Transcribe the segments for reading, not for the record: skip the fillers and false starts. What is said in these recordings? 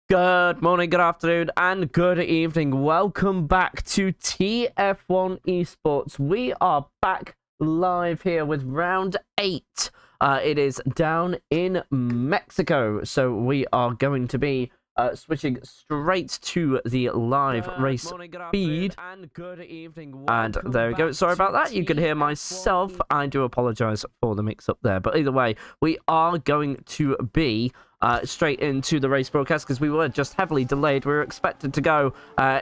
Good morning, good afternoon, and good evening. Welcome back to TF1 Esports. We are back live here with round 8. It is down in Mexico, so we are going to be switching straight to the live race feed. And good evening. And there we go. Sorry about that. You can hear myself. I do apologize for the mix-up there. But either way, we are going to be straight into the race broadcast because we were just heavily delayed. We were expected to go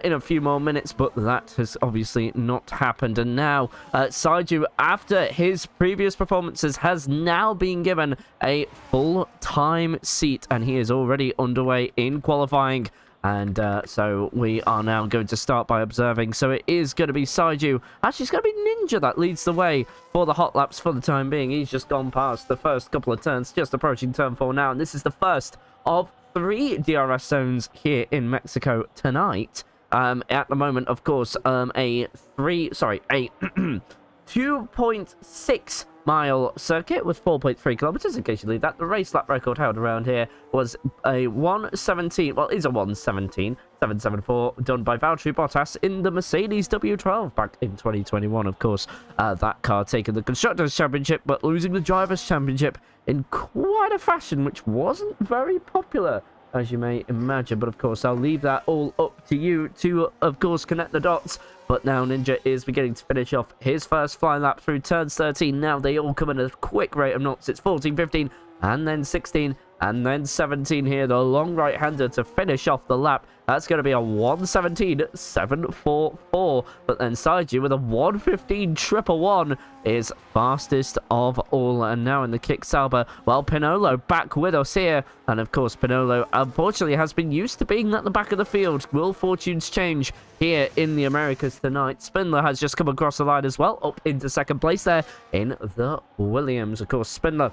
in a few more minutes, but that has obviously not happened. And now Saiju, after his previous performances, has now been given a full-time seat, and he is already underway in qualifying. And so we are now going to start by observing. So it is going to be Saiju. Actually, it's going to be Ninja that leads the way for the hot laps for the time being. He's just gone past the first couple of turns, just approaching turn 4 now. And this is the first of 3 DRS zones here in Mexico tonight. At the moment, of course, a 2.6 mile circuit with 4.3 kilometers. In case you leave that, the race lap record held around here was a 1:17. Well, is a 1:17.774 done by Valtteri Bottas in the Mercedes W12 back in 2021. Of course, that car taking the Constructors' Championship, but losing the Drivers' Championship in quite a fashion, which wasn't very popular, as you may imagine. But of course, I'll leave that all up to you to, of course, connect the dots. But now Ninja is beginning to finish off his first flying lap through turns 13. Now they all come at a quick rate of knots. It's 14, 15, and then 16, and then 17 here. The long right-hander to finish off the lap. That's going to be a 1:17.744. But then Saiju with a 1:15.111 is fastest of all. And now in the kick Sauber, well, Pinolo back with us here. And of course, Pinolo unfortunately has been used to being at the back of the field. Will fortunes change here in the Americas tonight? Spindler has just come across the line as well, up into second place there in the Williams. Of course, Spindler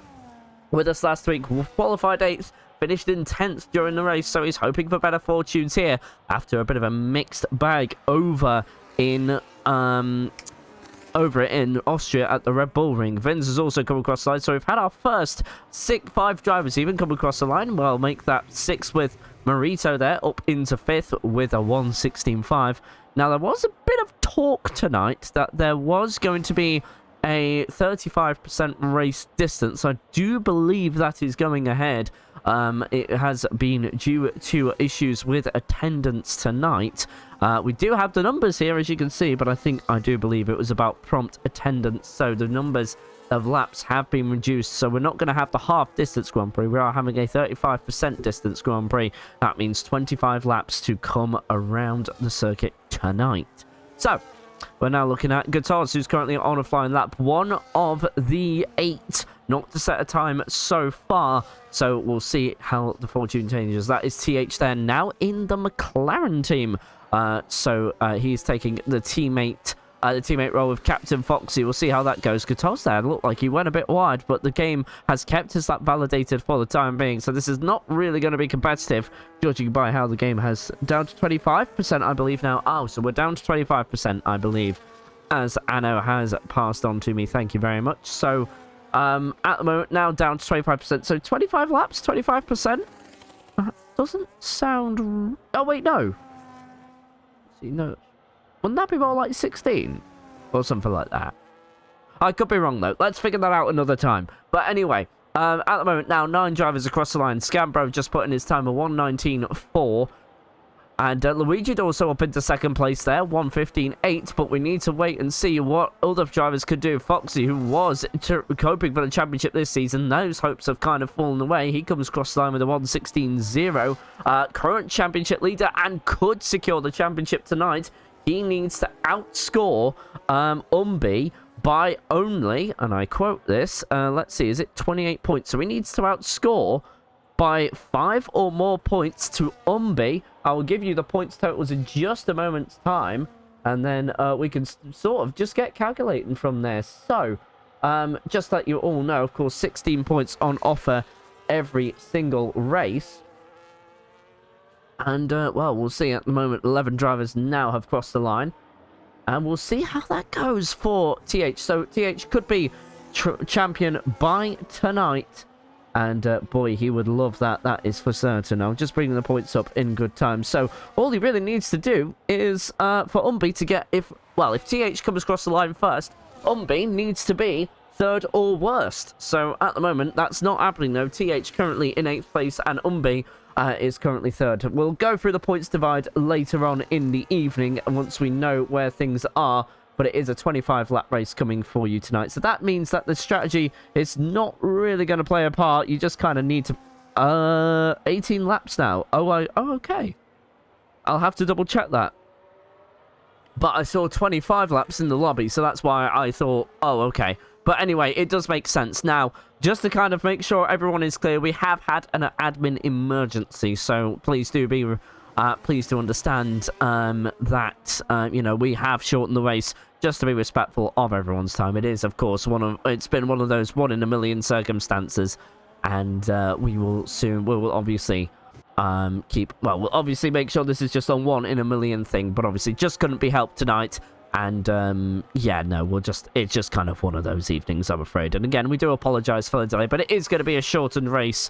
with us last week, qualified 8th, finished in 10th during the race, so he's hoping for better fortunes here after a bit of a mixed bag over in Austria at the Red Bull Ring. Vince has also come across the line, so we've had our first 5 drivers even come across the line. Well, make that 6 with Marito there, up into 5th with a 1:16.5. Now, there was a bit of talk tonight that there was going to be a 35% race distance. I do believe that is going ahead. It has been due to issues with attendance tonight. We do have the numbers here, as you can see, but I do believe it was about prompt attendance. So the numbers of laps have been reduced. So we're not going to have the half distance Grand Prix. We are having a 35% distance Grand Prix. That means 25 laps to come around the circuit tonight. So we're now looking at Guitars, who's currently on a flying lap. 1 of the 8 not to set a time so far. So we'll see how the fortune changes. That is TH there now in the McLaren team. So he's taking the teammate role with Captain Foxy. We'll see how that goes. Guitars there looked like he went a bit wide, but the game has kept his lap validated for the time being. So this is not really going to be competitive, judging by how the game has down to 25%, I believe now. Oh, so we're down to 25%, I believe, as Anno has passed on to me. Thank you very much. So at the moment, now down to 25%. So 25 laps, 25%? Doesn't sound... Oh, wait, no. See, no. Wouldn't that be more like 16? Or something like that? I could be wrong, though. Let's figure that out another time. But anyway, at the moment now, 9 drivers across the line. Scambro just put in his time of 1:19.4. And Luigi also up into second place there, 1:15.8. But we need to wait and see what other drivers could do. Foxy, who was hoping for the championship this season, those hopes have kind of fallen away. He comes across the line with a 1:16.0. Current championship leader and could secure the championship tonight. He needs to outscore Umbi by only, and I quote this, let's see, is it 28 points? So he needs to outscore by 5 or more points to Umbi. I will give you the points totals in just a moment's time, and then we can sort of just get calculating from there. So, just to let you all know, of course, 16 points on offer every single race. And, well, we'll see at the moment. 11 drivers now have crossed the line. And we'll see how that goes for TH. So, TH could be champion by tonight. And boy, he would love that. That is for certain. I'll just bring the points up in good time. So all he really needs to do is for Umbi to get, if TH comes across the line first, Umbi needs to be third or worst. So at the moment, that's not happening though. TH currently in 8th place and Umbi is currently third. We'll go through the points divide later on in the evening once we know where things are. But it is a 25-lap race coming for you tonight. So that means that the strategy is not really going to play a part. You just kind of need to... 18 laps now. Oh, okay. I'll have to double-check that. But I saw 25 laps in the lobby, so that's why I thought, oh, okay. But anyway, it does make sense. Now, just to kind of make sure everyone is clear, we have had an admin emergency. So please do be... please do understand that, we have shortened the race just to be respectful of everyone's time. It is, of course, it's been one of those one-in-a-million circumstances, and we'll obviously we'll obviously make sure this is just a one-in-a-million thing, but obviously just couldn't be helped tonight. And, it's just kind of one of those evenings, I'm afraid. And again, we do apologize for the delay, but it is going to be a shortened race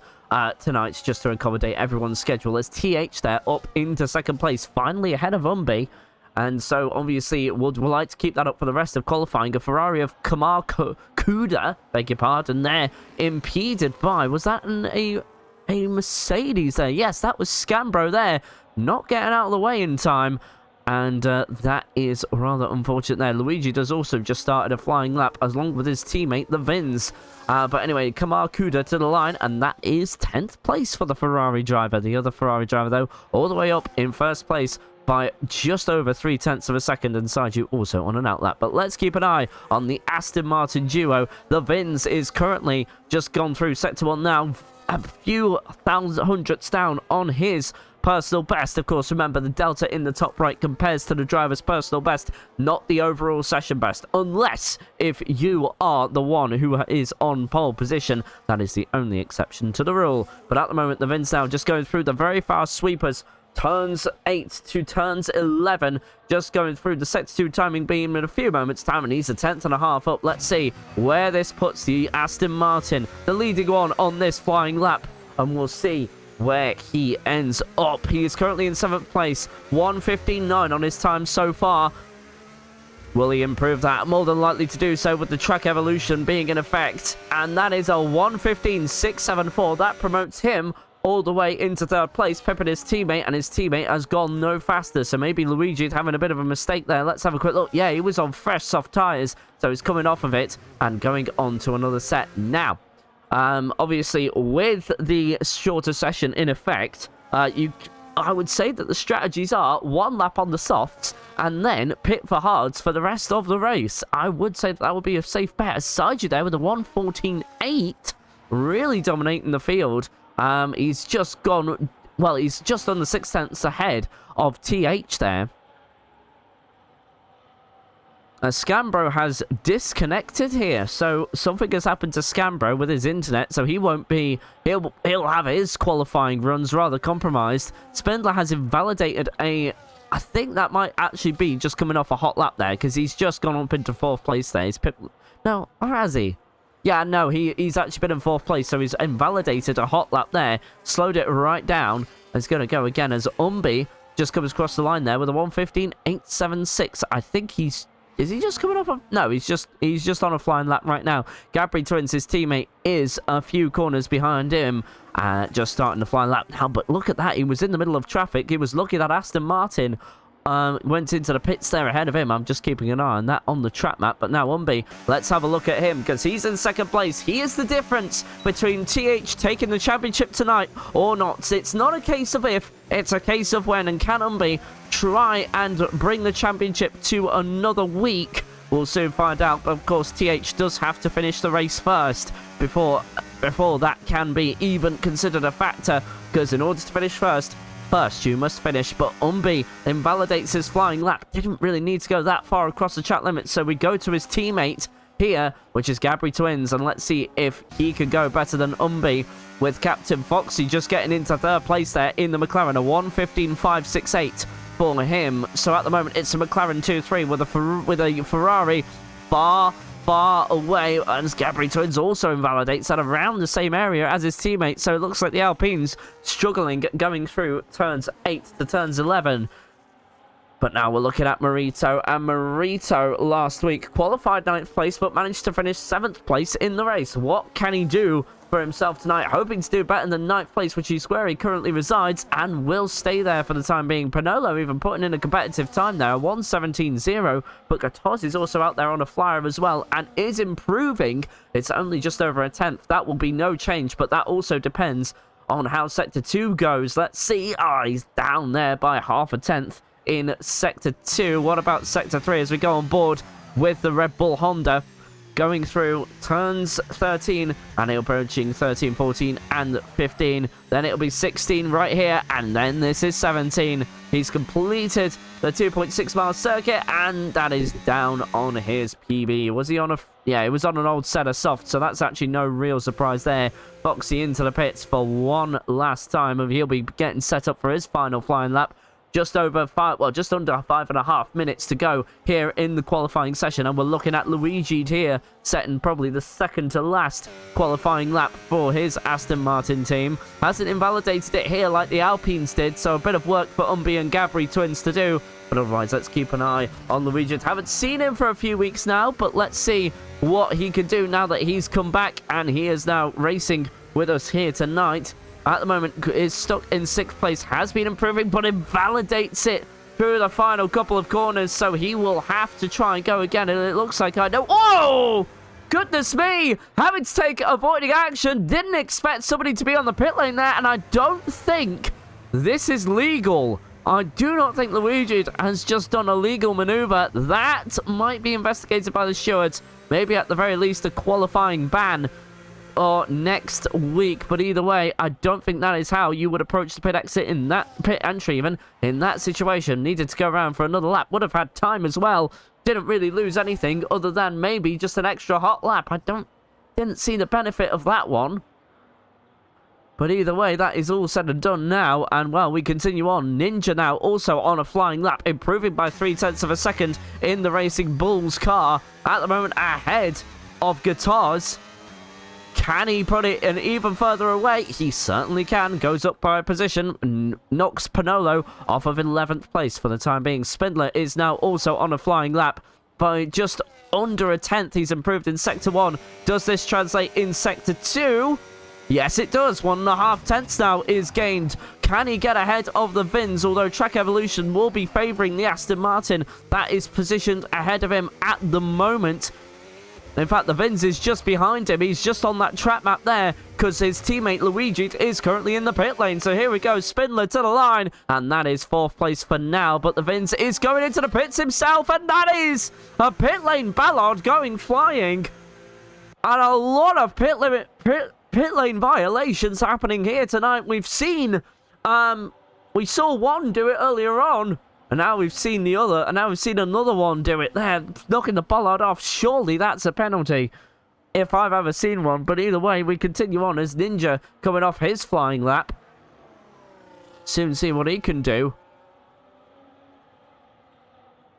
tonight, just to accommodate everyone's schedule. As TH there up into 2nd place, finally ahead of Umbi. And so, obviously, we'll like to keep that up for the rest of qualifying. A Ferrari of Kamar Kuda, beg your pardon, there, impeded by, was that a Mercedes there? Yes, that was Scambro there, not getting out of the way in time. And that is rather unfortunate there. Luigi does also just started a flying lap along with his teammate, the Vins. But anyway, Kamar Kuda to the line, and that is 10th place for the Ferrari driver. The other Ferrari driver, though, all the way up in 1st place by just over 0.3 of a second, inside you also on an outlap. But let's keep an eye on the Aston Martin duo. The Vins is currently just gone through Sector 1 now, a few hundredths down on his personal best. Of course, remember, the delta in the top right compares to the driver's personal best, not the overall session best, unless if you are the one who is on pole position. That is the only exception to the rule. But at the moment, the Vins now just going through the very fast sweepers, turns 8 to turns 11, just going through the Sector 2 timing beam in a few moments time, and he's a 10.5 up. Let's see where this puts the Aston Martin, the leading one on this flying lap, and we'll see where he ends up. He is currently in 7th place, 1:15.9 on his time so far. Will he improve that? More than likely to do so with the track evolution being in effect, and that is a 1:15.674. That promotes him all the way into 3rd place, pipping his teammate, and his teammate has gone no faster, so maybe Luigi's having a bit of a mistake there. Let's have a quick look. Yeah, he was on fresh soft tyres, so he's coming off of it and going on to another set now. Obviously, with the shorter session in effect, I would say that the strategies are 1 lap on the softs and then pit for hards for the rest of the race. I would say that would be a safe bet. Aside you there with a 1:14.8, really dominating the field. He's just gone, he's just on the 0.6 ahead of TH there. Scambro has disconnected here, so something has happened to Scambro with his internet, so he won't be, he'll have his qualifying runs rather compromised. Spindler has invalidated I think that might actually be just coming off a hot lap there, because he's just gone up into 4th place there. No, or has he? Yeah, no, he's actually been in 4th place, so he's invalidated a hot lap there, slowed it right down. He's going to go again as Umbi just comes across the line there with a 1:15.876. I think is he just coming off of... No, he's just on a flying lap right now. Gabri Twins, his teammate, is a few corners behind him, just starting to fly lap now. But look at that, he was in the middle of traffic. He was lucky that Aston Martin went into the pits there ahead of him. I'm just keeping an eye on that on the track map. But now Umbi, let's have a look at him, because he's in 2nd place. He is the difference between TH taking the championship tonight or not. It's not a case of if, it's a case of when. And can Umbi try and bring the championship to another week? We'll soon find out. But of course, TH does have to finish the race first before that can be even considered a factor, because in order to finish first, you must finish. But Umbi invalidates his flying lap. Didn't really need to go that far across the track limit, so we go to his teammate here, which is Gabri Twins, and let's see if he can go better than Umbi, with Captain Foxy just getting into 3rd place there in the McLaren, a 1:15.568 for him. So at the moment, it's a McLaren 2-3 with a Ferrari far far away, and Gabri Twins also invalidates at around the same area as his teammate, so it looks like the Alpines struggling going through turns 8 to turns 11. But now we're looking at Marito, and Marito last week qualified 9th place but managed to finish 7th place in the race. What can he do for himself tonight? Hoping to do better than 9th place, which is where he currently resides and will stay there for the time being. Panolo even putting in a competitive time there, 1:17.0, but Gatos is also out there on a flyer as well and is improving. It's only just over a 10th. That will be no change, but that also depends on how Sector 2 goes. Let's see. He's down there by half a 10th in Sector 2. What about Sector 3 as we go on board with the Red Bull Honda going through turns 13 and it'll be approaching 13, 14 and 15. Then it'll be 16 right here, and then this is 17. He's completed the 2.6 mile circuit, and that is down on his PB. Was he on a... Yeah, it was on an old set of soft, so that's actually no real surprise there. Foxy into the pits for one last time, and he'll be getting set up for his final flying lap. Just under 5.5 minutes to go here in the qualifying session, and we're looking at Luigi here setting probably the second to last qualifying lap for his Aston Martin team. Hasn't invalidated it here like the Alpines did, so a bit of work for Umbi and Gabri Twins to do. But otherwise, let's keep an eye on Luigi. Haven't seen him for a few weeks now, but let's see what he can do now that he's come back and he is now racing with us here tonight. At the moment, is stuck in 6th place, has been improving, but invalidates it through the final couple of corners, so he will have to try and go again, and it looks like I know... Whoa! Goodness me! Having to take avoiding action, didn't expect somebody to be on the pit lane there, and I don't think this is legal. I do not think Luigi has just done a legal maneuver. That might be investigated by the stewards. Maybe at the very least a qualifying ban or next week, but either way, I don't think that is how you would approach the pit exit in that pit entry. Even in that situation, needed to go around for another lap, would have had time as well. Didn't really lose anything other than maybe just an extra hot lap. Didn't see the benefit of that one. But either way, that is all said and done now, and well, we continue on. Ninja now also on a flying lap, improving by 0.3 of a second in the Racing Bulls car, at the moment ahead of Guitars. Can he put it in even further away? He certainly can. Goes up by a position. Knocks Panolo off of 11th place for the time being. Spindler is now also on a flying lap by just under a 10th. He's improved in Sector 1. Does this translate in Sector 2? Yes, it does. 1.5 tenths now is gained. Can he get ahead of the Vins? Although Track Evolution will be favouring the Aston Martin. That is positioned ahead of him at the moment. In fact, the Vins is just behind him. He's just on that track map there because his teammate Luigi is currently in the pit lane. So here we go, Spindler to the line, and that is 4th place for now. But the Vins is going into the pits himself, and that is a pit lane Ballard going flying. And a lot of pit lane violations happening here tonight. We've seen, we saw one do it earlier on. And now we've seen the other, and now we've seen another one do it there, knocking the bollard off. Surely that's a penalty, if I've ever seen one. But either way, we continue on as Ninja coming off his flying lap. Soon see what he can do.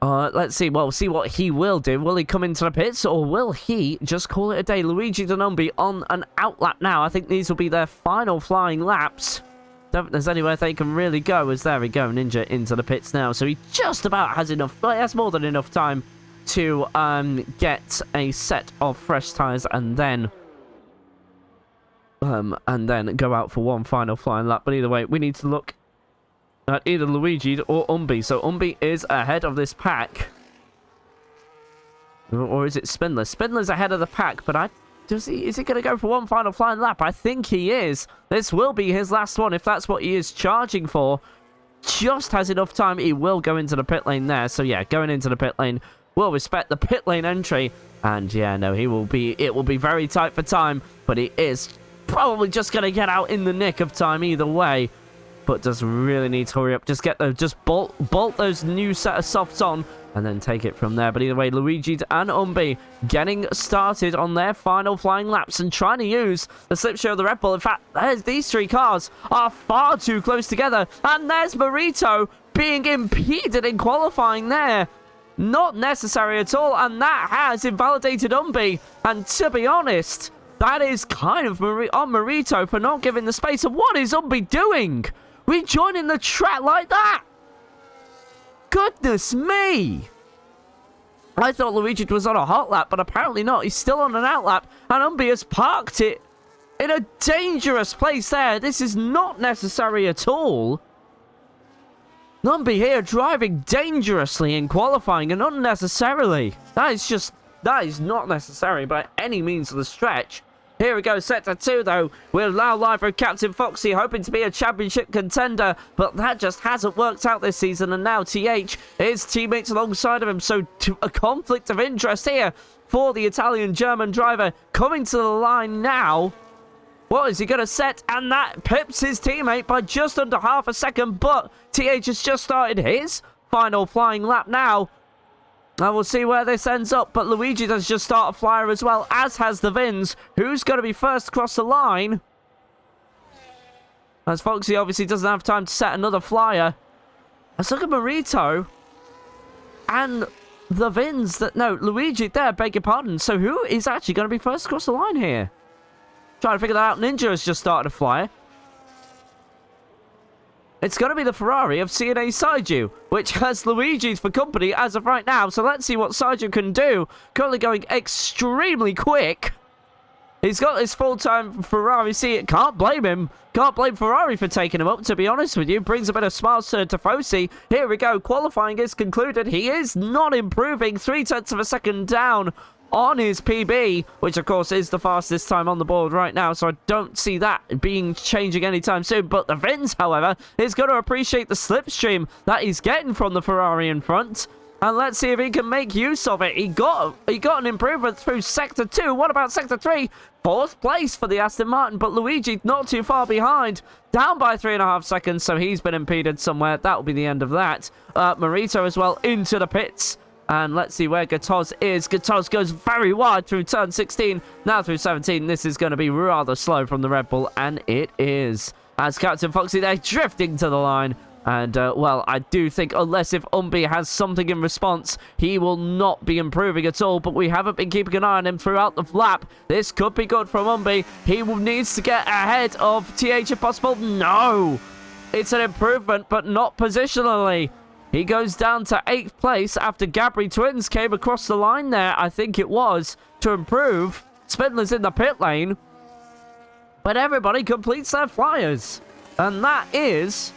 Let's see. Well, see what he will do. Will he come into the pits, or will he just call it a day? Luigi Donumbi on an out lap now. I think these will be their final flying laps. Don't think there's anywhere they can really go, as there we go, Ninja into the pits now. So he just about has enough, well, he has more than enough time to get a set of fresh tyres and then go out for one final flying lap. But either way, we need to look at either Luigi or Umbi. So Umbi is ahead of this pack. Or is it Spindler? Spindler's ahead of the pack, but is he going to go for one final flying lap? I think he is. This will be his last one if that's what he is charging for. Just has enough time. He will go into the pit lane there. So yeah, going into the pit lane. Will respect the pit lane entry. And yeah, no, it will be very tight for time. But he is probably just going to get out in the nick of time either way. But does really need to hurry up. Just bolt those new set of softs on. And then take it from there. But either way, Luigi and Umbi getting started on their final flying laps and trying to use the slip show of the Red Bull. In fact, these three cars are far too close together. And there's Marito being impeded in qualifying there. Not necessary at all, and that has invalidated Umbi. And to be honest, that is kind of on Marito for not giving the space. And what is Umbi doing? Rejoining the track like that? Goodness me! I thought Luigi was on a hot lap, but apparently not. He's still on an out lap, and Umbi has parked it in a dangerous place there. This is not necessary at all. Umbi here driving dangerously in qualifying and unnecessarily. That is not necessary by any means of the stretch. Here we go, sector 2 though. We're now live with Captain Foxy, hoping to be a championship contender, but that just hasn't worked out this season. And now TH, his teammates alongside of him, so a conflict of interest here for the Italian-German driver coming to the line now. What is he going to set? And that pips his teammate by just under half a second, but TH has just started his final flying lap now. And we'll see where this ends up, but Luigi does just start a flyer as well, as has the Vins. Who's going to be first across the line? As Foxy obviously doesn't have time to set another flyer. Let's look at Marito. And the Vins that... No, Luigi there, beg your pardon. So who is actually going to be first across the line here? Trying to figure that out. Ninja has just started a flyer. It's going to be the Ferrari of CNA Saiju, which has Luigi's for company as of right now. So let's see what Saiju can do. Currently going extremely quick. He's got his full-time Ferrari. See, can't blame him. Can't blame Ferrari for taking him up, to be honest with you. Brings a bit of smiles to Tifosi. Here we go. Qualifying is concluded. He is not improving. 0.3 of a second down on his PB, which of course is the fastest time on the board right now, so I don't see that being changing anytime soon. But the Vins, however, is going to appreciate the slipstream that he's getting from the Ferrari in front, and let's see if he can make use of it. He got an improvement through sector 2. What about sector 3? 4th place for the Aston Martin, but Luigi not too far behind, down by 3.5 seconds, so he's been impeded somewhere. That will be the end of that. Marito as well into the pits. And let's see where Gatos is. Gatos goes very wide through turn 16. Now through 17. This is going to be rather slow from the Red Bull. And it is. As Captain Foxy there drifting to the line. And, well, I do think unless if Umbi has something in response, he will not be improving at all. But we haven't been keeping an eye on him throughout the lap. This could be good from Umbi. He needs to get ahead of TH if possible. No! It's an improvement, but not positionally. He goes down to 8th place after Gabri Twins came across the line there, I think it was, to improve. Spindler's in the pit lane. But everybody completes their flyers. And that is...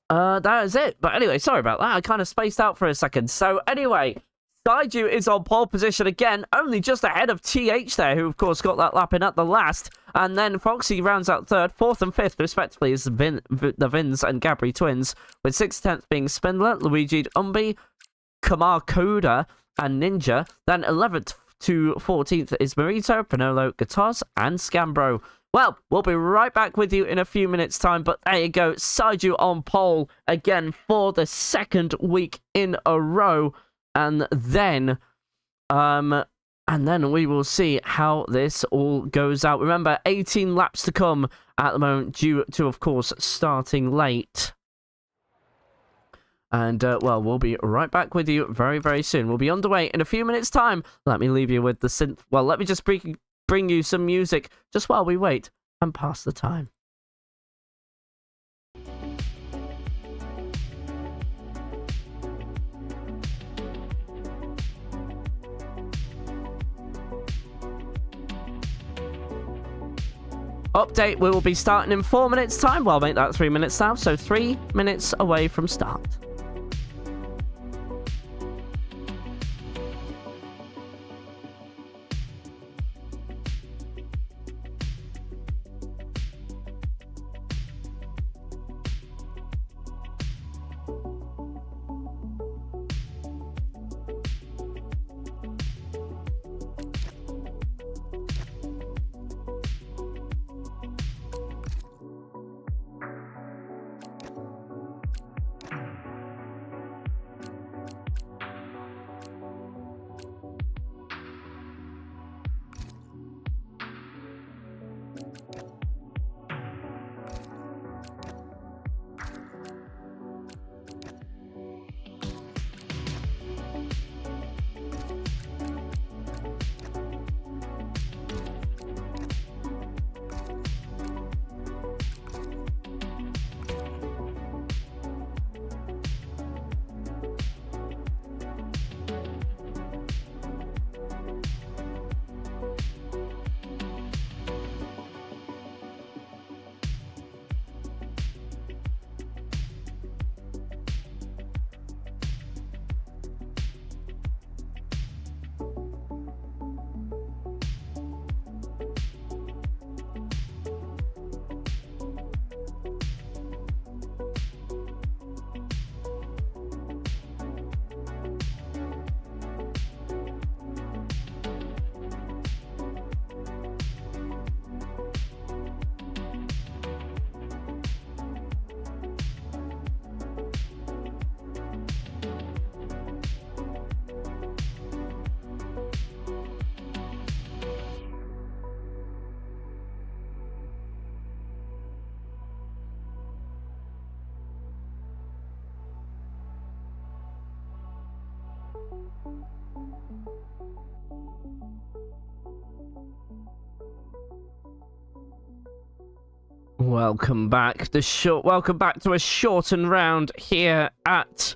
that is it. But anyway, sorry about that. I kind of spaced out for a second. So anyway... Saiju is on pole position again, only just ahead of TH there, who of course got that lap in at the last. And then Foxy rounds out 3rd, 4th and 5th respectively is the Vins and Gabri Twins, with 6th, 10th being Spindler, Luigi, Umbi, Kamar Koda and Ninja. Then 11th to 14th is Marito, Pinolo, Gatos and Scambro. Well, we'll be right back with you in a few minutes' time, but there you go, Saiju on pole again for the 2nd week in a row. And then we will see how this all goes out. Remember, 18 laps to come at the moment, due to, of course, starting late. And, well, we'll be right back with you very, very soon. We'll be underway in a few minutes' time. Let me leave you with the synth. Well, let me just bring you some music just while we wait and pass the time. Update, we will be starting in 4 minutes' time. Well, I'll make that 3 minutes now, so 3 minutes away from start. Welcome back. Welcome back to a shortened round here at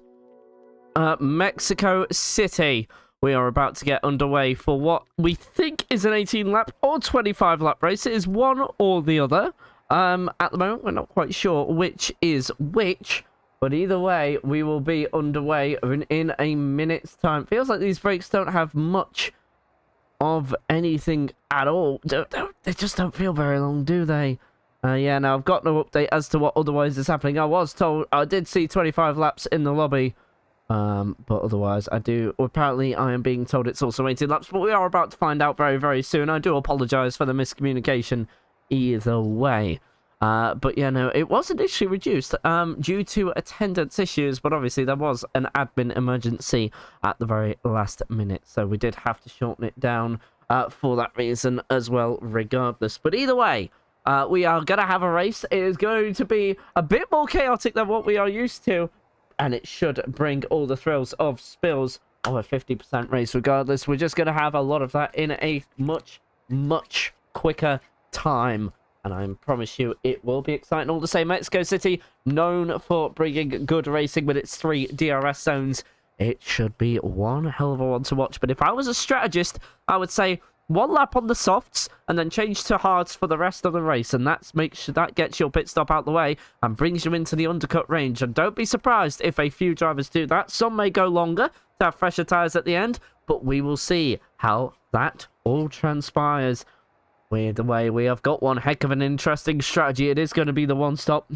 Mexico City. We are about to get underway for what we think is an 18-lap or 25-lap race. It is one or the other. At the moment, we're not quite sure which is which, but either way, we will be underway in a minute's time. Feels like these breaks don't have much of anything at all. They just don't feel very long, do they? Yeah, now I've got no update as to what otherwise is happening. I was told, I did see 25 laps in the lobby, but otherwise apparently I am being told it's also 18 laps, but we are about to find out very, very soon. I do apologize for the miscommunication either way. But yeah, no, it was initially reduced due to attendance issues, but obviously there was an admin emergency at the very last minute, so we did have to shorten it down for that reason as well, regardless. But either way, we are going to have a race. It is going to be a bit more chaotic than what we are used to, and it should bring all the thrills of spills of a 50% race regardless. We're just going to have a lot of that in a much, much quicker time, and I promise you it will be exciting all the same. Mexico City, known for bringing good racing with its 3 DRS zones. It should be one hell of a one to watch, but if I was a strategist, I would say 1 lap on the softs and then change to hards for the rest of the race, and makes sure that gets your pit stop out the way and brings you into the undercut range. And don't be surprised if a few drivers do that. Some may go longer to have fresher tires at the end, but we will see how that all transpires. Either way, we have got one heck of an interesting strategy. It is going to be the one stop.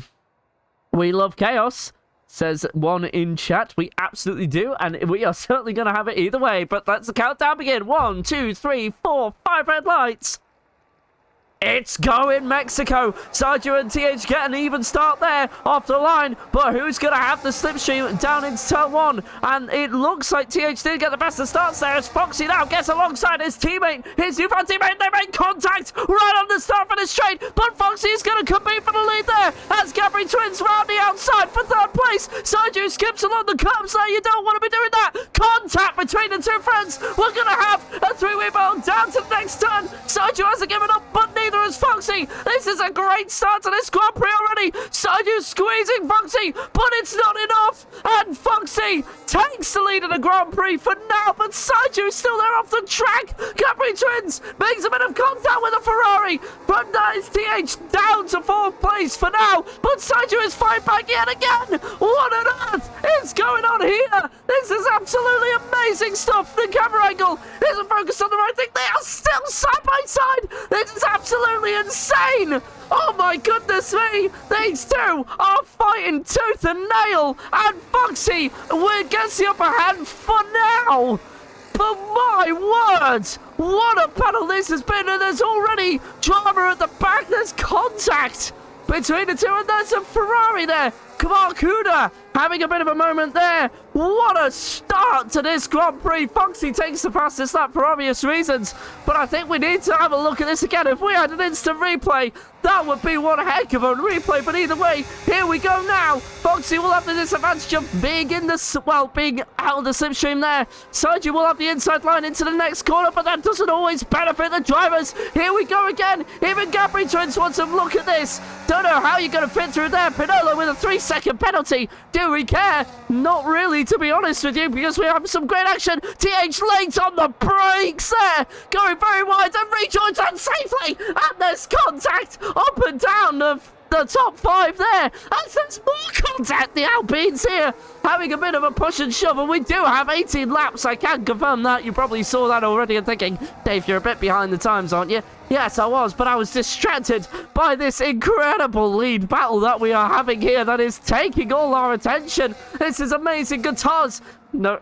We love chaos, says one in chat. We absolutely do, and we are certainly going to have it either way. But let's the countdown begin. 1, 2, 3, 4, 5 red lights. It's going Mexico. Sergio and TH get an even start there off the line, but who's going to have the slipstream down into turn 1? And it looks like TH did get the best of starts there as Foxy now gets alongside his teammate, his newfound teammate. They make contact right on the start for the straight, but Foxy is going to compete for the lead there as Gabri twins round the outside for 3rd place. Sergio skips along the curbs there. You don't want to be doing that. Contact between the two friends. We're going to have a 3-way battle down to the next turn. Sergio hasn't given up, but neither as Foxy. This is a great start to this Grand Prix already. Sergio squeezing Foxy, but it's not enough. And Foxy takes the lead in the Grand Prix for now, but Sergio's still there off the track. Capri Twins makes a bit of contact with a Ferrari, but that is TH down to 4th place for now. But Sergio is fighting back yet again. What on earth is going on here? This is absolutely amazing stuff. The camera angle isn't focused on the right thing. They are still side by side. This is absolutely insane. Oh my goodness me. These two are fighting tooth and nail, and Foxy gets the upper hand for now. But my word, what a battle this has been, and there's already drama at the back. There's contact between the two, and there's a Ferrari there. Kamarkuda having a bit of a moment there. What a start to this Grand Prix. Foxy takes the fastest lap for obvious reasons, but I think we need to have a look at this again. If we had an instant replay, that would be one heck of a replay. But either way, here we go now. Foxy will have the disadvantage of being out of the slipstream there. Sergio will have the inside line into the next corner, but that doesn't always benefit the drivers. Here we go again. Even Gabri Twins wants to look at this. Don't know how you're going to fit through there. Pinolo with a 3-second penalty. Do we care? Not really, to be honest with you, because we have some great action. TH late on the brakes there, going very wide and rejoins unsafely, and there's contact up and down the top 5 there, and there's more contact. The Alpines here having a bit of a push and shove, and we do have 18 laps. I can confirm that. You probably saw that already and thinking, Dave, you're a bit behind the times, aren't you? Yes, I was, but I was distracted by this incredible lead battle that we are having here that is taking all our attention. This is amazing. Guitars. No.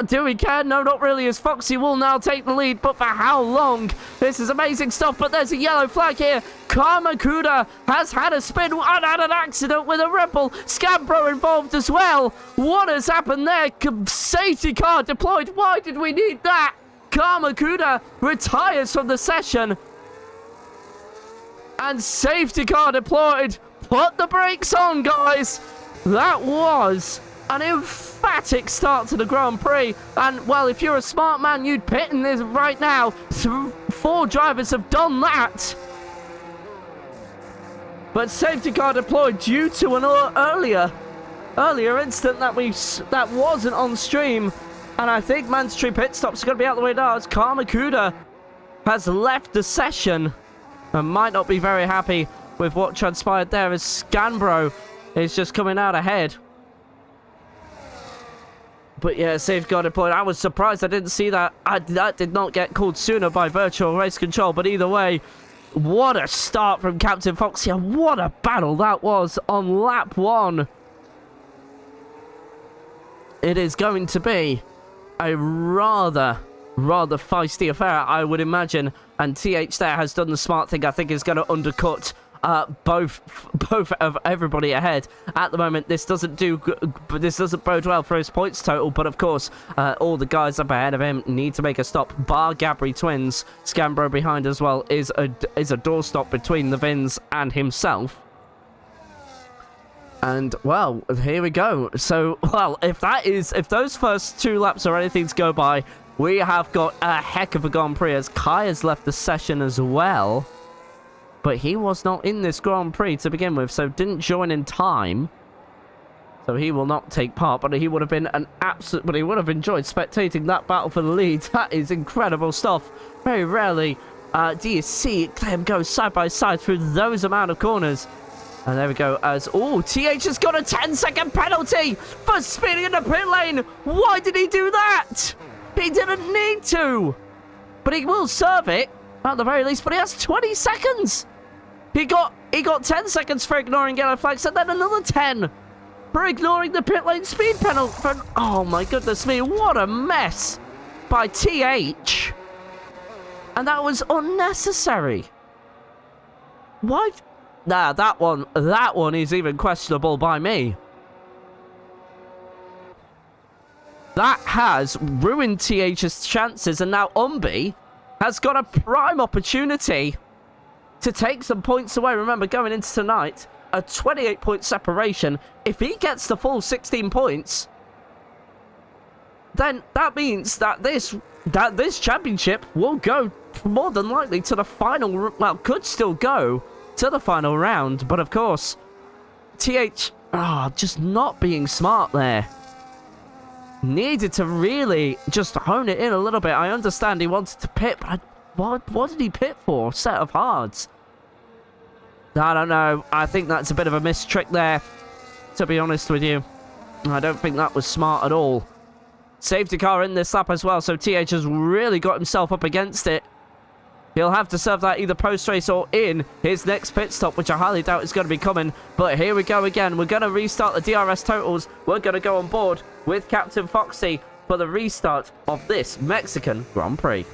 Do we care? No, not really, as Foxy will now take the lead, but for how long? This is amazing stuff, but there's a yellow flag here. Kamakura has had a spin and had an accident with a Red Bull. Scambro involved as well. What has happened there? Safety car deployed. Why did we need that? Kamakura retires from the session. And safety car deployed. Put the brakes on, guys. That was an emphatic start to the Grand Prix. And, well, if you're a smart man, you'd pit in this right now. 4 drivers have done that. But safety car deployed due to an earlier incident that wasn't on stream. And I think mandatory pit stops are going to be out the way now as Kamakuda has left the session and might not be very happy with what transpired there as Scanbro is just coming out ahead. But yeah, safeguard deployed. I was surprised I didn't see that. That did not get called sooner by virtual race control. But either way, what a start from Captain Foxy. What a battle that was on lap 1. It is going to be a rather feisty affair, I would imagine. And TH there has done the smart thing. I think is going to undercut both of everybody ahead. At the moment, this doesn't bode well for his points total. But of course, all the guys up ahead of him need to make a stop. Bar Gabri twins, Scambro behind as well is a doorstop between the Vins and himself. And, well, here we go. So, well, if those first 2 laps are anything to go by, we have got a heck of a Grand Prix as Kai has left the session as well. But he was not in this Grand Prix to begin with, so didn't join in time. So he will not take part, but he would have been but he would have enjoyed spectating that battle for the lead. That is incredible stuff. Very rarely do you see them go side by side through those amount of corners. And there we go as... Oh, TH has got a 10-second penalty for speeding in the pit lane. Why did he do that? He didn't need to. But he will serve it, at the very least. But he has 20 seconds. He got 10 seconds for ignoring yellow flags, and then another 10 for ignoring the pit lane speed penalty. Oh, my goodness me. What a mess by TH. And that was unnecessary. Why... Nah, that one is even questionable by me. That has ruined TH's chances, and now Umbi has got a prime opportunity to take some points away. Remember, going into tonight, a 28-point separation. If he gets the full 16 points, then that means that this championship will go more than likely to the final. Well, could still go to the final round, but of course, TH just not being smart there. Needed to really just hone it in a little bit. I understand he wanted to pit, but what did he pit for? Set of hards? I don't know. I think that's a bit of a missed trick there, to be honest with you. I don't think that was smart at all. Safety car in this lap as well, so TH has really got himself up against it. He'll have to serve that either post-race or in his next pit stop, which I highly doubt is going to be coming. But here we go again. We're going to restart the DRS totals. We're going to go on board with Captain Foxy for the restart of this Mexican Grand Prix.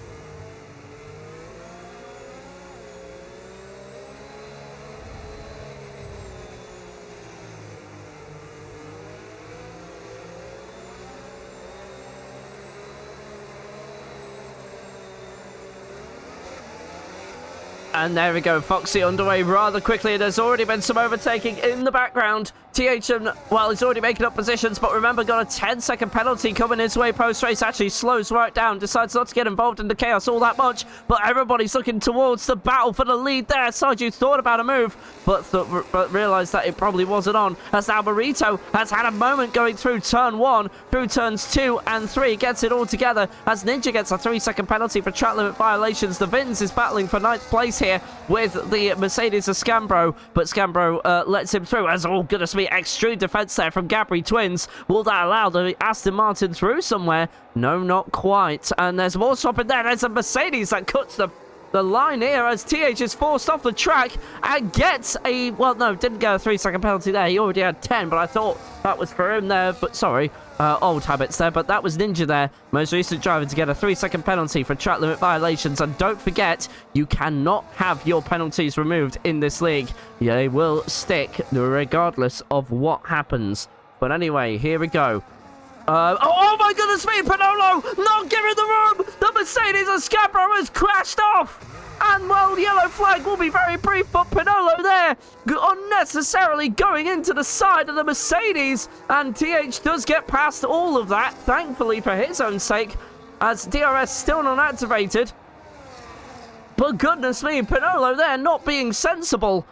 And there we go, Foxy underway rather quickly. There's already been some overtaking in the background. TH, well, he's already making up positions, but remember, got a 10-second penalty coming his way post-race. Actually slows right down, decides not to get involved in the chaos all that much, but everybody's looking towards the battle for the lead there. Sarju thought about a move, but realised that it probably wasn't on, as now Marito has had a moment going through turn 1, through turns 2 and 3, gets it all together, as Ninja gets a 3-second penalty for track limit violations. The Vins is battling for 9th place here with the Mercedes of Scambro, but Scambro lets him through, as, oh goodness me, extreme defense there from Gabri twins. Will that allow the Aston Martin through somewhere? No, not quite. And there's more swapping there. There's a Mercedes that cuts the line here as TH is forced off the track and gets a, well, no, didn't get a 3-second penalty there. He already had 10, but I thought that was for him there. But sorry, old habits there. But that was Ninja there, most recent driver, to get a 3-second penalty for track limit violations. And don't forget, you cannot have your penalties removed in this league. They will stick regardless of what happens. But anyway, here we go. Oh my goodness me, Panolo not giving the room. The Mercedes of Scambro has crashed off. And, well, yellow flag will be very brief, but Pinolo there unnecessarily going into the side of the Mercedes. And TH does get past all of that, thankfully for his own sake, as DRS still not activated. But goodness me, Pinolo there not being sensible.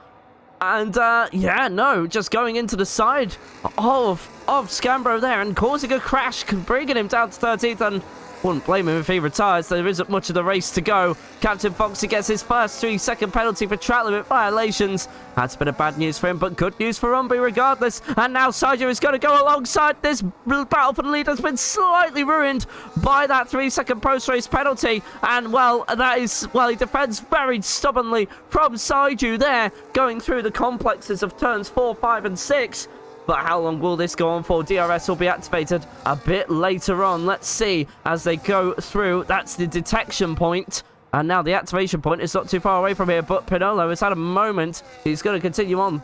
And, yeah, no, just going into the side of Scambro there and causing a crash, bringing him down to 13th, and wouldn't blame him if he retires. There isn't much of the race to go. Captain Foxy gets his first 3-second penalty for track limit violations. That's a bit of bad news for him, but good news for Umbi regardless. And now Sergio is going to go alongside this battle for the lead. Has been slightly ruined by that 3-second post-race penalty. And, well, that is, well, he defends very stubbornly from Saiju there, going through the complexes of turns 4, 5, and 6. But how long will this go on for? DRS will be activated a bit later on. Let's see as they go through. That's the detection point. And now the activation point is not too far away from here. But Pinolo has had a moment. He's going to continue on,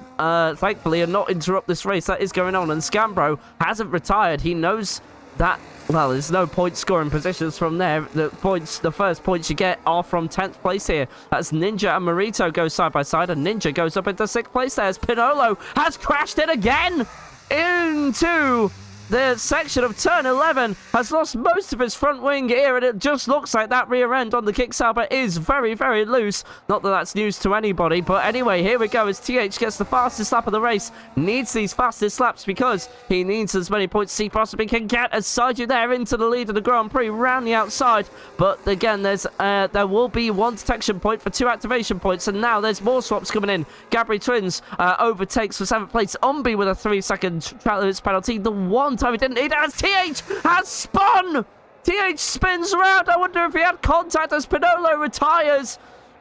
thankfully, and not interrupt this race that is going on. And Scambro hasn't retired. He knows that, well, there's no point scoring positions from there. The first points you get are from 10th place here. That's Ninja and Marito go side by side, and Ninja goes up into 6th place there as Pinolo has crashed it again into the section of turn 11, has lost most of his front wing here, and it just looks like that rear end on the Kickstarter is very, very loose. Not that that's news to anybody, but anyway, here we go as TH gets the fastest lap of the race. Needs these fastest laps because he needs as many points as he possibly can get, as Saiju there into the lead of the Grand Prix round the outside. But again, there will be one detection point for 2 activation points, and now there's more swaps coming in. Gabri Twins overtakes for 7th place Umbi with a 3-second track limits penalty. The one time he didn't need it as TH has spun! TH spins around. I wonder if he had contact as Pinolo retires.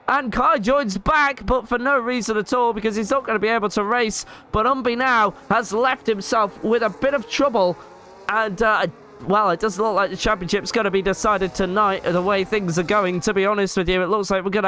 And Kai joins back, but for no reason at all, because he's not going to be able to race. But Umbi now has left himself with a bit of trouble. And, well, it doesn't look like the championship's going to be decided tonight, the way things are going, to be honest with you. It looks like we're going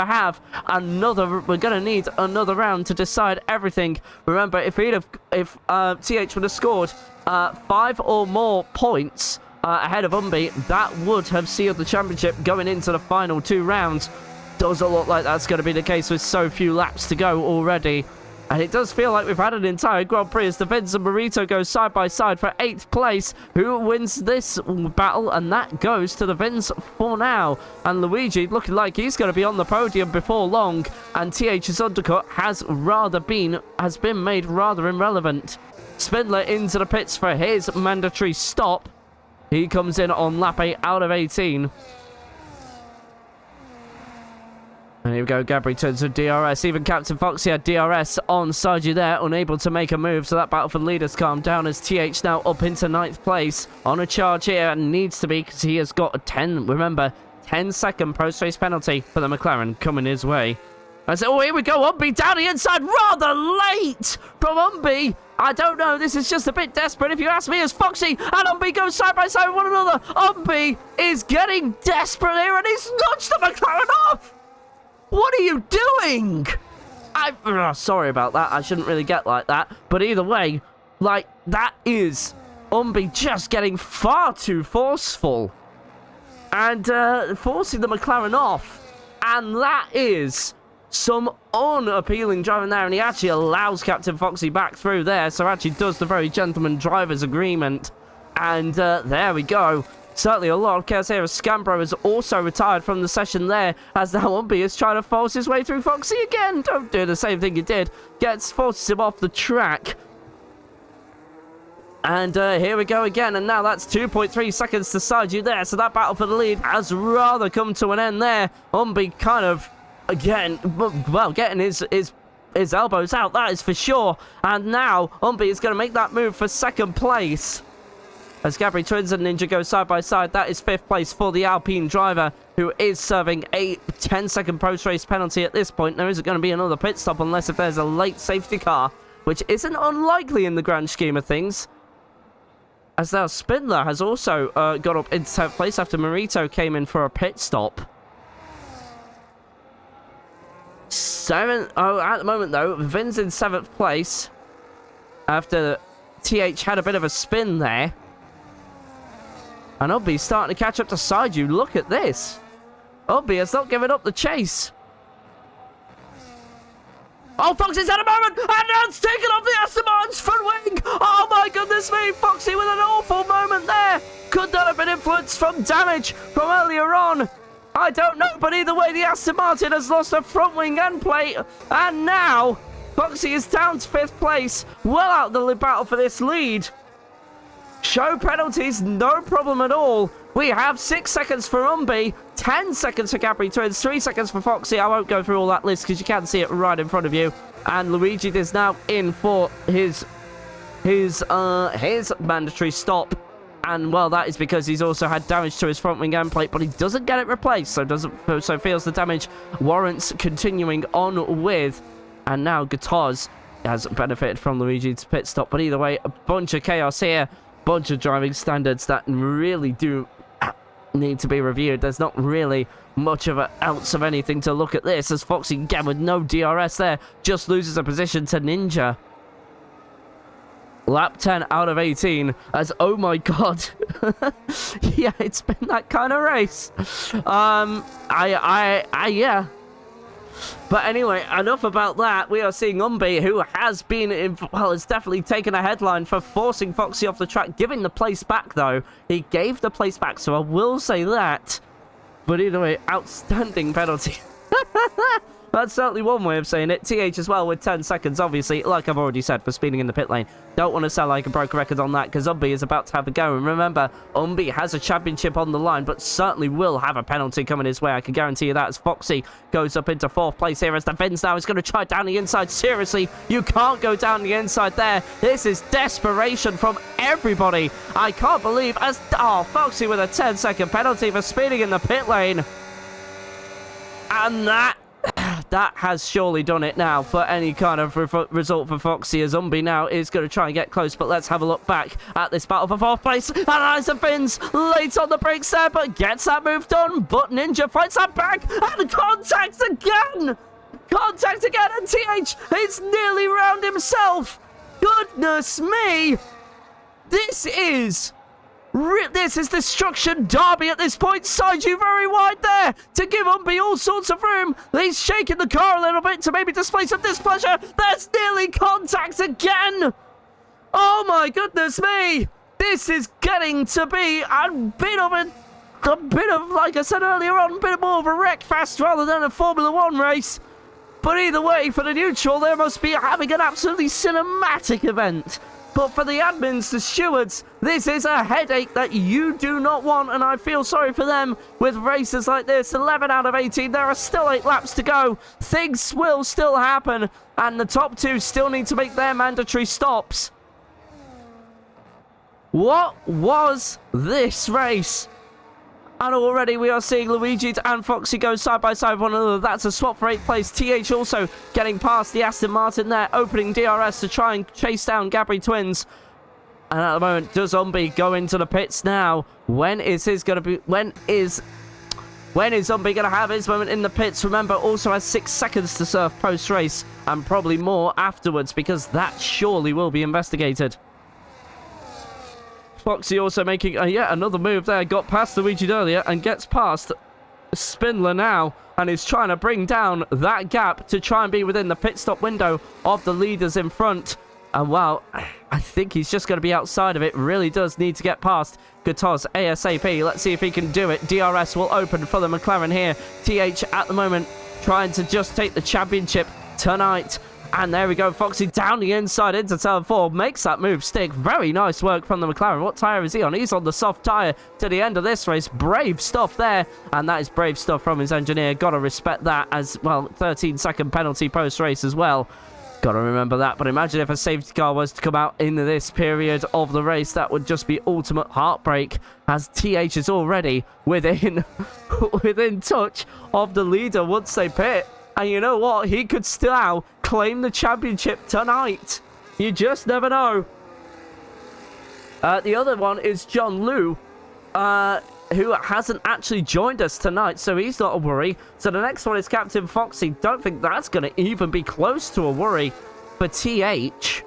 to need another round to decide everything. Remember, if TH would have scored 5 or more points ahead of Umbi, that would have sealed the championship going into the final 2 rounds. Doesn't look like that's going to be the case with so few laps to go already. And it does feel like we've had an entire Grand Prix as the Vince and Marito go side by side for 8th place. Who wins this battle? And that goes to the Vince for now. And Luigi looking like he's going to be on the podium before long. And TH's undercut has been made rather irrelevant. Spindler into the pits for his mandatory stop. He comes in on lap 8 out of 18. And here we go, Gabri turns to DRS. Even Captain Foxy had DRS on Saiju there, unable to make a move. So that battle for the leaders calmed down as TH now up into 9th place. On a charge here, and needs to be, because he has got a 10-second post-race penalty for the McLaren coming his way. And so, oh, here we go, Umbi down the inside, rather late from Umbi. I don't know, this is just a bit desperate if you ask me, as Foxy and Umbi go side by side with one another. Umbi is getting desperate here, and he's nudged the McLaren off. What are you doing? Sorry about that. I shouldn't really get like that. But either way, like, that is Umbi just getting far too forceful. And forcing the McLaren off. And that is some unappealing driving there. And he actually allows Captain Foxy back through there. So actually does the very gentleman driver's agreement. And there we go. Certainly a lot of chaos here as Scambro has also retired from the session there, as now Umbi is trying to force his way through Foxy again. Don't do the same thing you did. Forces him off the track. And here we go again, and now that's 2.3 seconds to Saiju there, so that battle for the lead has rather come to an end there. Umbi kind of, again, well, getting his elbows out, that is for sure. And now Umbi is going to make that move for 2nd place. As Gabri Twins and Ninja go side by side, that is 5th place for the Alpine driver, who is serving a 10-second post-race penalty at this point. There isn't going to be another pit stop unless if there's a late safety car, which isn't unlikely in the grand scheme of things. As now Spindler has also got up into 10th place after Marito came in for a pit stop. At the moment though, Vin's in 7th place after TH had a bit of a spin there. And Umbi's starting to catch up to Saiju. Look at this. Umbi has not given up the chase. Oh, Foxy's had a moment, and now it's taken off the A.S.D front wing. Oh my goodness me, Foxy with an awful moment there. Could that have been influenced from damage from earlier on? I don't know, but either way, the Aston Martin has lost a front wing end plate, and now Foxy is down to 5th place, well out the battle for this lead. Show penalties, no problem at all. We have 6 seconds for Umbi, 10 seconds for Gabri Twins, 3 seconds for Foxy. I won't go through all that list because you can see it right in front of you. And Luigi is now in for his mandatory stop. And, well, that is because he's also had damage to his front wing end plate, but he doesn't get it replaced, so feels the damage warrants continuing on with. And now Guitars has benefited from Luigi's pit stop, but either way, a bunch of chaos here. Bunch of driving standards that really do need to be reviewed. There's not really much of an ounce of anything to look at this, as Foxy again with no DRS there just loses a position to Ninja. Lap 10 out of 18 as, oh my god. Yeah, it's been that kind of race. Yeah. But anyway, enough about that. We are seeing Umbi, who has been, has definitely taken a headline for forcing Foxy off the track, giving the place back, though. He gave the place back, so I will say that. But either way, outstanding penalty. That's certainly one way of saying it. TH as well with 10 seconds, obviously, like I've already said, for speeding in the pit lane. Don't want to sound like a broken record on that, because Umbi is about to have a go. And remember, Umbi has a championship on the line, but certainly will have a penalty coming his way. I can guarantee you that, as Foxy goes up into 4th place here, as the Vince now is going to try down the inside. Seriously, you can't go down the inside there. This is desperation from everybody. I can't believe, Foxy with a 10-second penalty for speeding in the pit lane. And that has surely done it now for any kind of result for Foxy, as Umbi now is going to try and get close. But let's have a look back at this battle for 4th place. And Isa Fins late on the brakes there, but gets that move done. But Ninja fights that back, and contact again! Contact again, and TH is nearly round himself. Goodness me! This is Destruction Derby at this point. Side you very wide there to give Umbi all sorts of room. He's shaking the car a little bit to maybe display some displeasure. There's nearly contact again. Oh my goodness me. This is getting to be a bit of, like I said earlier on, a bit more of a wreck fest rather than a Formula 1 race. But either way, for the neutral, they must be having an absolutely cinematic event. But for the admins, the stewards, this is a headache that you do not want, and I feel sorry for them with races like this. 11 out of 18, there are still 8 laps to go. Things will still happen, and the top 2 still need to make their mandatory stops. What was this race? And already we are seeing Luigi and Foxy go side by side with one another. That's a swap for 8th place. TH also getting past the Aston Martin there, opening DRS to try and chase down Gabri Twins. And at the moment, does Umbi go into the pits now? When is Umbi going to have his moment in the pits? Remember, also has 6 seconds to serve post-race, and probably more afterwards, because that surely will be investigated. Foxy also making yet another move there. Got past Luigi earlier and gets past Spindler now, and is trying to bring down that gap to try and be within the pit stop window of the leaders in front. And wow, I think he's just going to be outside of it. Really does need to get past Guitars ASAP. Let's see if he can do it. DRS will open for the McLaren here. TH at the moment trying to just take the championship tonight. And there we go, Foxy down the inside into turn 4, makes that move stick. Very nice work from the McLaren. What tyre is he on? He's on the soft tyre to the end of this race. Brave stuff there, and that is brave stuff from his engineer. Gotta respect that as well. 13-second penalty post-race as well. Gotta remember that. But imagine if a safety car was to come out in this period of the race. That would just be ultimate heartbreak, as TH is already within touch of the leader once they pit. And you know what? He could still claim the championship tonight. You just never know. The other one is John Liu, who hasn't actually joined us tonight, so he's not a worry. So the next one is Captain Foxy. Don't think that's going to even be close to a worry for TH,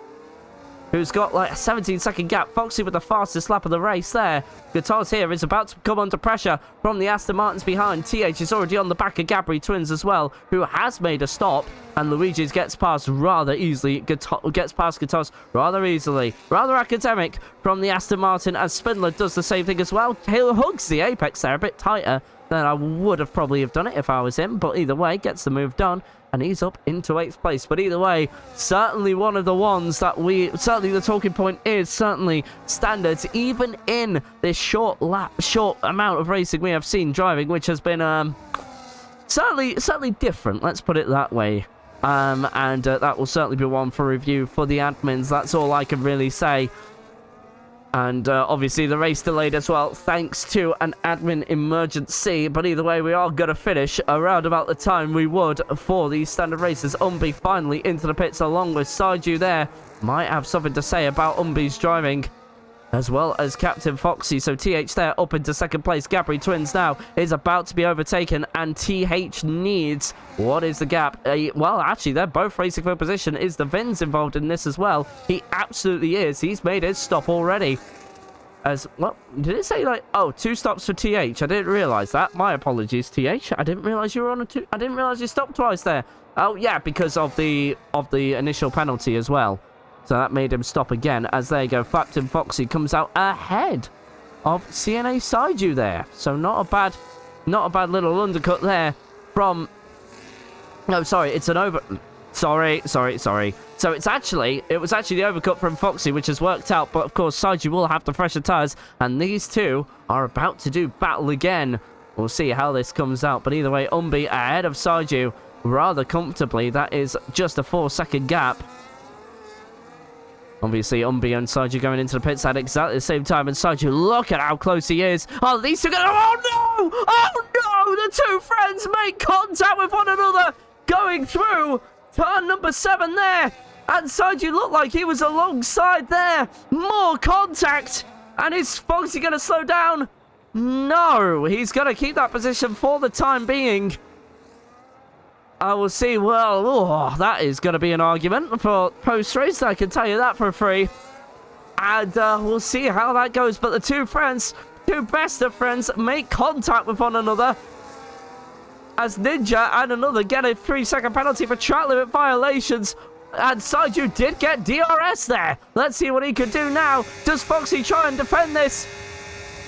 who's got like a 17-second gap. Foxy with the fastest lap of the race there. Guitars here is about to come under pressure from the Aston Martins behind. TH is already on the back of Gabri Twins as well, who has made a stop. And Luigi gets past rather easily, gets past Gatos rather easily. Rather academic from the Aston Martin, as Spindler does the same thing as well. He hugs the apex there a bit tighter than I would have probably have done it if I was him. But either way, gets the move done. And he's up into 8th place. But either way, certainly one of the ones that certainly the talking point is certainly standards, even in this short amount of racing we have seen driving, which has been certainly different. Let's put it that way. And that will certainly be one for review for the admins. That's all I can really say. And obviously the race delayed as well, thanks to an admin emergency. But either way, we are going to finish around about the time we would for these standard races. Umbi finally into the pits along with Saiju there. Might have something to say about Umbi's driving, as well as Captain Foxy. So TH there up into 2nd place. Gabri Twins now is about to be overtaken, and TH needs... What is the gap? Well, actually, they're both racing for position. Is the Vins involved in this as well? He absolutely is. He's made his stop already. As well, did it say like, oh, 2 stops for TH? I didn't realize that. My apologies, TH. I didn't realize you were on a 2. I didn't realize you stopped twice there. Oh yeah, because of the initial penalty as well. So that made him stop again. As there you go, Captain Foxy comes out ahead of CNA Saiju there. So not a bad little undercut there from... No, sorry, it's an over... Sorry. So it was actually the overcut from Foxy, which has worked out. But of course, Saiju will have the fresher tires, and these two are about to do battle again. We'll see how this comes out. But either way, Umbi ahead of Saiju rather comfortably. That is just a 4-second gap. Obviously, Umbi and Saiju going into the pits at exactly the same time. And Saiju, look at how close he is. Oh, these two are going to... Oh, no! Oh, no! The two friends make contact with one another going through turn number 7 there. And Saiju looked like he was alongside there. More contact. And is Foxy going to slow down? No. He's going to keep that position for the time being. I will see. Well, that is going to be an argument for post-race. I can tell you that for free. And we'll see how that goes. But the two best of friends, make contact with one another. As Ninja and another get a 3-second penalty for track limit violations. And Saiju did get DRS there. Let's see what he can do now. Does Foxy try and defend this?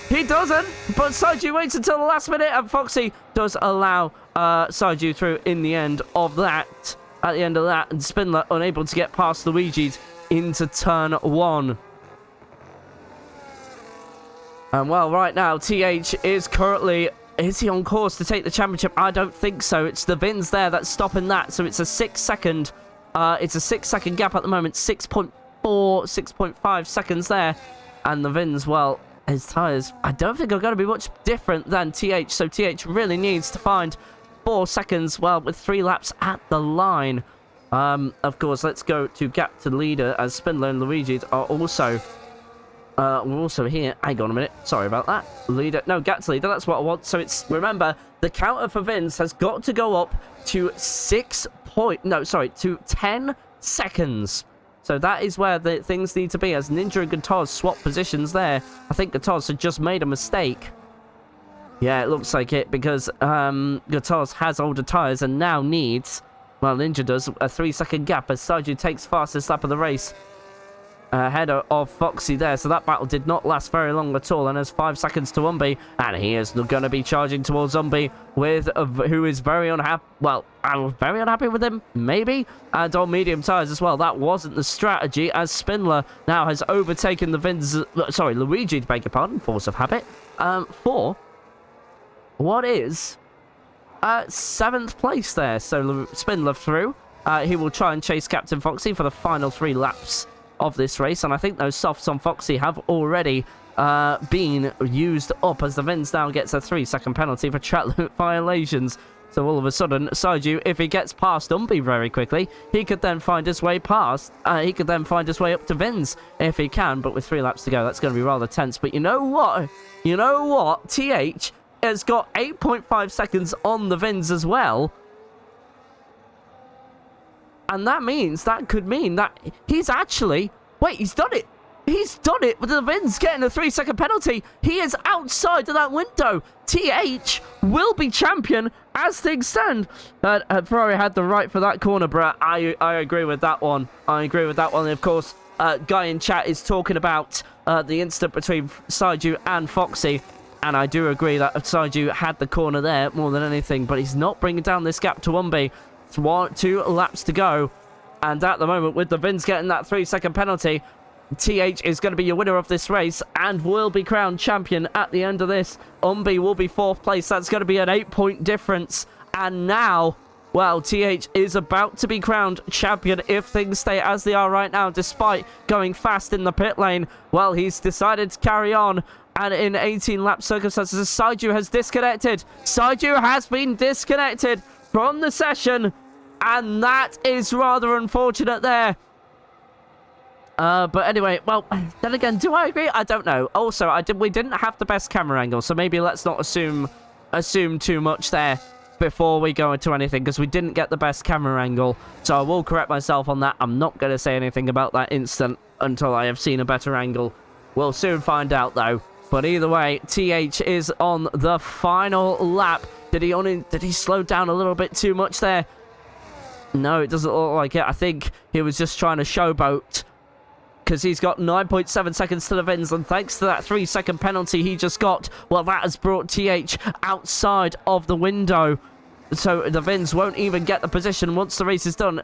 He doesn't, but Saiju waits until the last minute, and Foxy does allow Saiju through in the end of that. At the end of that, and Spindler unable to get past Luigi's into turn 1. And well, right now, TH is currently... Is he on course to take the championship? I don't think so. It's the Vins there that's stopping that, so it's a 6-second... it's a 6-second gap at the moment. 6.4, 6.5 seconds there. And the Vins, well... His tyres, I don't think are going to be much different than TH, so TH really needs to find 4 seconds, well, with 3 laps at the line. Of course, let's go to gap to leader, as Spindler and Luigi are also... we're also here. Hang on a minute. Sorry about that. Leader. No, gap to leader. That's what I want. So it's... Remember, the counter for Vince has got to go up to 10 seconds. So that is where the things need to be, as Ninja and Guitars swap positions there. I think Guitars had just made a mistake. Yeah, it looks like it, because Guitars has older tyres and now needs, well, Ninja does, a 3-second gap as Saiju takes fastest lap of the race. Ahead of Foxy there, so that battle did not last very long at all, and there's 5 seconds to Umbi, and he is going to be charging towards Umbi with who is very unhappy. Well, I'm very unhappy with him, maybe, and on medium tires as well. That wasn't the strategy, as Spindler now has overtaken the Luigi, to beg your pardon, force of habit, for what is 7th place there. So Spindler through. He will try and chase Captain Foxy for the final 3 laps of this race, and I think those softs on Foxy have already been used up, as the Vins now gets a 3-second penalty for track limit violations. So all of a sudden, Saiju, if he gets past Umbi very quickly, he could then find his way past. He could then find his way up to Vins if he can, but with 3 laps to go, that's going to be rather tense. But you know what? TH has got 8.5 seconds on the Vins as well. And that could mean that he's actually... Wait, he's done it. He's done it with the Vins getting a 3-second penalty. He is outside of that window. TH will be champion as things stand, Ferrari had the right for that corner, Brett. I agree with that one. I agree with that one. And of course, Guy in chat is talking about the incident between Saiju and Foxy. And I do agree that Saiju had the corner there more than anything. But he's not bringing down this gap to Umbi. 2 laps to go. And at the moment, with the Vins getting that 3-second penalty, TH is going to be your winner of this race and will be crowned champion at the end of this. Umbi will be 4th place. That's going to be an 8-point difference. And now, well, TH is about to be crowned champion if things stay as they are right now, despite going fast in the pit lane. Well, he's decided to carry on. And in 18-lap circumstances, Saiju has disconnected. Saiju has been disconnected from the session. And that is rather unfortunate there. But anyway, well, then again, do I agree? I don't know. Also, we didn't have the best camera angle, so maybe let's not assume too much there before we go into anything, because we didn't get the best camera angle. So I will correct myself on that. I'm not going to say anything about that incident until I have seen a better angle. We'll soon find out, though. But either way, TH is on the final lap. Did he slow down a little bit too much there? No, it doesn't look like it. I think he was just trying to showboat, because he's got 9.7 seconds to the Vins, and thanks to that 3-second penalty he just got, well, that has brought TH outside of the window. So the Vins won't even get the position once the race is done.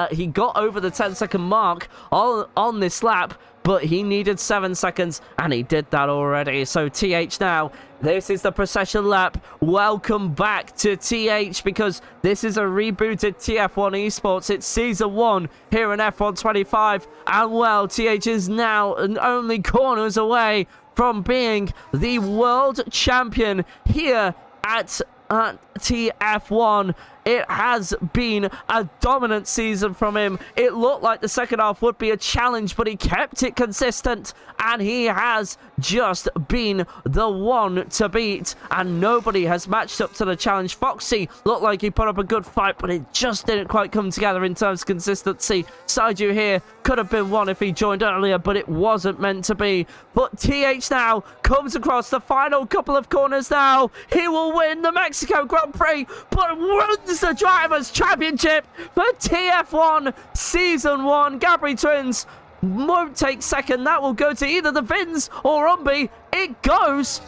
He got over the 10-second mark on this lap, but he needed 7 seconds, and he did that already. So TH now, this is the procession lap. Welcome back to TH, because this is a rebooted TF1 eSports. It's Season 1 here in F1 25, and well, TH is now only corners away from being the world champion here at TF1. It has been a dominant season from him. It looked like the second half would be a challenge, but he kept it consistent, and he has just been the one to beat, and nobody has matched up to the challenge. Foxy looked like he put up a good fight, but it just didn't quite come together in terms of consistency. Saiju here could have been one if he joined earlier, but it wasn't meant to be. But TH now comes across the final couple of corners now. He will win the Mexico Grand Prix, but wins the Drivers' Championship for TF1 Season 1. Gabri Twins won't take second. That will go to either the Vins or Umbi. It goes.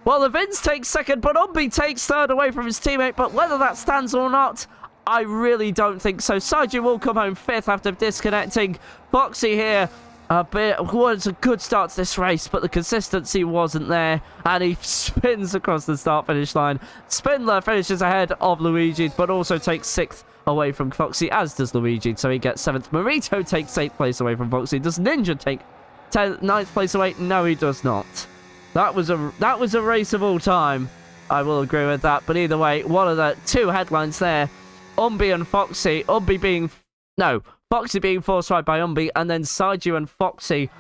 Well, the Vins takes second, but Umbi takes third away from his teammate. But whether that stands or not, I really don't think so. Saiju will come home 5th after disconnecting. Foxy here was a good start to this race, but the consistency wasn't there, and he spins across the start-finish line. Spindler finishes ahead of Luigi, but also takes 6th away from Foxy, as does Luigi, so he gets 7th. Marito takes 8th place away from Foxy. Does Ninja take 9th place away? No, he does not. That was a race of all time. I will agree with that, but either way, one of the 2 headlines there, Umbi and Foxy. Foxy being forced right by Umbi, and then Saiju and Foxy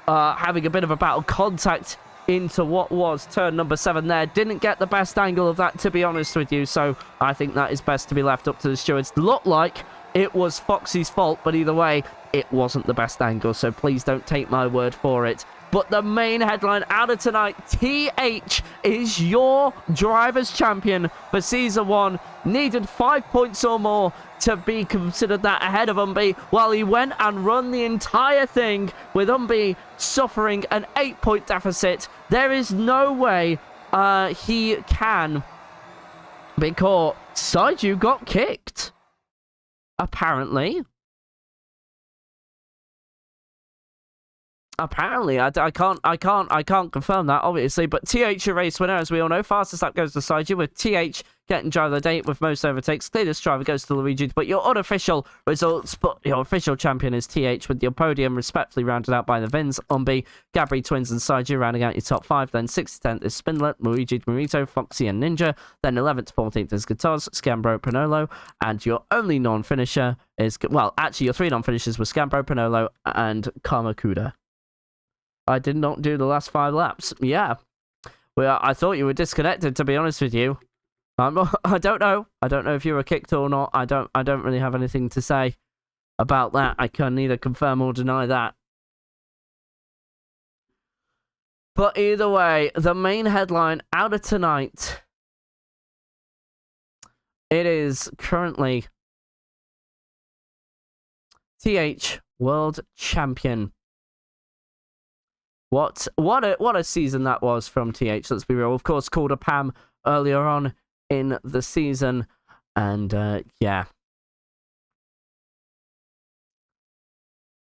having a bit of a battle. Contact into what was turn number 7 there. Didn't get the best angle of that, to be honest with you, so I think that is best to be left up to the stewards. Looked like it was Foxy's fault, but either way, it wasn't the best angle, so please don't take my word for it. But the main headline out of tonight, TH is your Drivers' Champion for Season 1. Needed 5 points or more to be considered that ahead of Umbi, while he went and run the entire thing with Umbi suffering an 8-point deficit. There is no way he can, because Saiju got kicked. Apparently, I can't confirm that, obviously, but TH, a race winner, as we all know. Fastest lap goes to Saiju, with TH getting driver of the day with most overtakes. Cleanest driver goes to Luigi, but your unofficial results, but your official champion is TH, with your podium respectfully rounded out by the Vins, Umbi, Gabri Twins, and Saiju rounding out your top 5. Then 6th to 10th is Spindler, Luigi, Marito, Foxy, and Ninja. Then 11th to 14th is Guitars, Scambro, Panolo, and your only non-finisher is, well, actually your 3 non-finishers were Scambro, Panolo, and Kamakuda. I did not do the last 5 laps. Yeah. Well, I thought you were disconnected, to be honest with you. I don't know. I don't know if you were kicked or not. I don't really have anything to say about that. I can neither confirm or deny that. But either way, the main headline out of tonight, it is currently TH World Champion. What a season that was from TH, let's be real. Of course, called a Pam earlier on in the season, and yeah.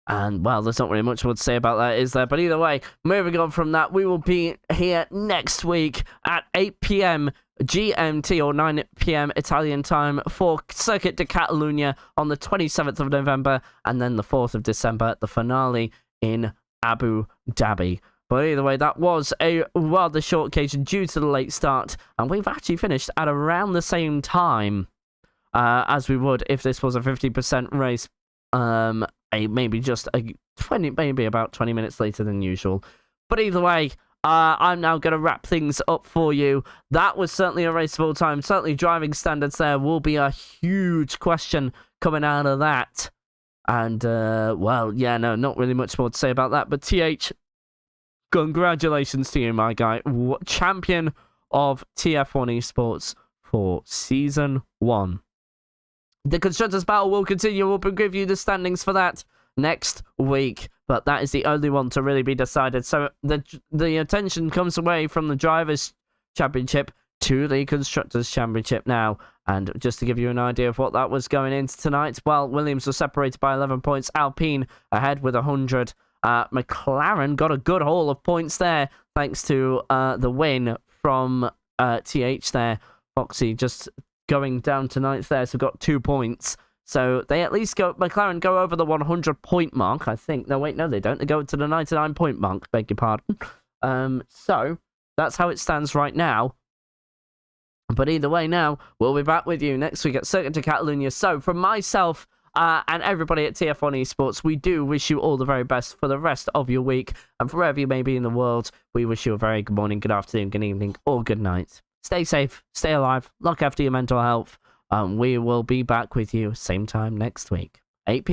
And, well, there's not really much more to say about that, is there? But either way, moving on from that, we will be here next week at 8 p.m. GMT or 9 p.m. Italian time for Circuit de Catalunya on the 27th of November, and then the 4th of December, the finale in Abu Dhabi. But either way, that was a rather short occasion due to the late start, and we've actually finished at around the same time as we would if this was a 50% race. Maybe about 20 minutes later than usual. But either way, I'm now going to wrap things up for you. That was certainly a race of all time. Certainly driving standards there will be a huge question coming out of that. And, well, yeah, no, not really much more to say about that. But TH, congratulations to you, my guy. Champion of TF1 eSports for Season 1. The Constructors Battle will continue. We'll give you the standings for that next week, but that is the only one to really be decided. So the attention comes away from the Drivers' Championship to the Constructors' Championship now. And just to give you an idea of what that was going into tonight, well, Williams was separated by 11 points. Alpine ahead with 100. McLaren got a good haul of points there, thanks to the win from TH there. Foxy just going down to 9th there, so got 2 points. So they at least McLaren go over the 100-point mark, I think. No, wait, no, they don't. They go to the 99-point mark, beg your pardon. So that's how it stands right now. But either way now, we'll be back with you next week at Circuit de Catalunya. So from myself and everybody at TF1 eSports, we do wish you all the very best for the rest of your week. And for wherever you may be in the world, we wish you a very good morning, good afternoon, good evening, or good night. Stay safe, stay alive, look after your mental health. We will be back with you same time next week, 8 p.m.